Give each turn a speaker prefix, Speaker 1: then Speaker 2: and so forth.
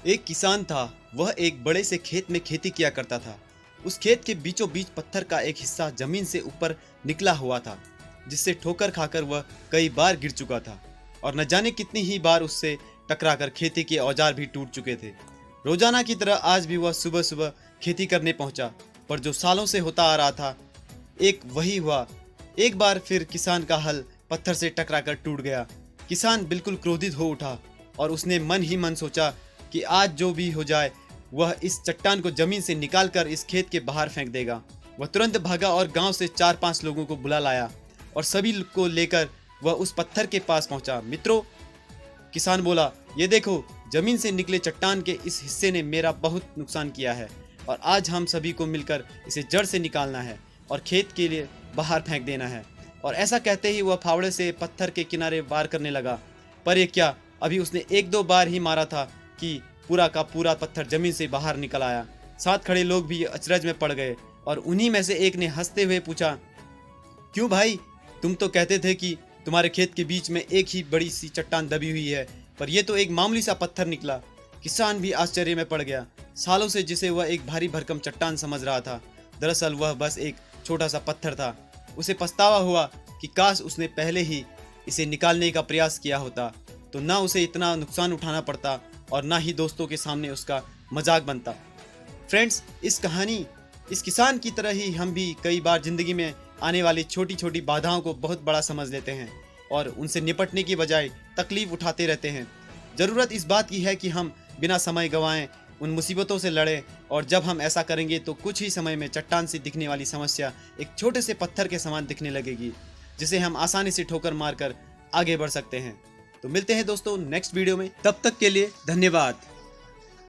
Speaker 1: एक किसान था। वह एक बड़े से खेत में खेती किया करता था। उस खेत के बीचों बीच पत्थर का एक हिस्सा जमीन से ऊपर निकला हुआ था, जिससे ठोकर खाकर वह कई बार गिर चुका था और न जाने कितनी ही बार उससे टकराकर खेती के औजार भी टूट चुके थे। रोजाना की तरह आज भी वह सुबह सुबह खेती करने पहुंचा, पर जो सालों से होता आ रहा था एक वही हुआ। एक बार फिर किसान का हल पत्थर से टकराकर टूट गया। किसान बिल्कुल क्रोधित हो उठा और उसने मन ही मन सोचा कि आज जो भी हो जाए वह इस चट्टान को जमीन से निकालकर इस खेत के बाहर फेंक देगा। वह तुरंत भागा और गांव से 4-5 लोगों को बुला लाया और सभी को लेकर वह उस पत्थर के पास पहुंचा। मित्रों, किसान बोला, ये देखो, जमीन से निकले चट्टान के इस हिस्से ने मेरा बहुत नुकसान किया है और आज हम सभी को मिलकर इसे जड़ से निकालना है और खेत के लिए बाहर फेंक देना है। और ऐसा कहते ही वह फावड़े से पत्थर के किनारे वार करने लगा। पर ये क्या, अभी उसने 1-2 बार ही मारा था कि पूरा का पूरा पत्थर जमीन से बाहर निकल आया। साथ खड़े लोग भी अचरज में पड़ गए और उन्हीं में से एक ने हंसते हुए पूछा, क्यों भाई, तुम तो कहते थे कि तुम्हारे खेत के बीच में एक ही बड़ी सी चट्टान दबी हुई है, पर यह तो एक मामूली सा पत्थर निकला। किसान भी आश्चर्य में पड़ गया। सालों से जिसे वह एक भारी भरकम चट्टान समझ रहा था, दरअसल वह बस एक छोटा सा पत्थर था। उसे पछतावा हुआ कि काश उसने पहले ही इसे निकालने का प्रयास किया होता, तो ना उसे इतना नुकसान उठाना पड़ता और ना ही दोस्तों के सामने उसका मजाक बनता। फ्रेंड्स, इस किसान की तरह ही हम भी कई बार जिंदगी में आने वाली छोटी छोटी बाधाओं को बहुत बड़ा समझ लेते हैं और उनसे निपटने की बजाय तकलीफ उठाते रहते हैं। ज़रूरत इस बात की है कि हम बिना समय गंवाएं उन मुसीबतों से लड़ें, और जब हम ऐसा करेंगे तो कुछ ही समय में चट्टान से दिखने वाली समस्या एक छोटे से पत्थर के समान दिखने लगेगी, जिसे हम आसानी से ठोकर मारकर आगे बढ़ सकते हैं। तो मिलते हैं दोस्तों नेक्स्ट वीडियो में, तब तक के लिए धन्यवाद।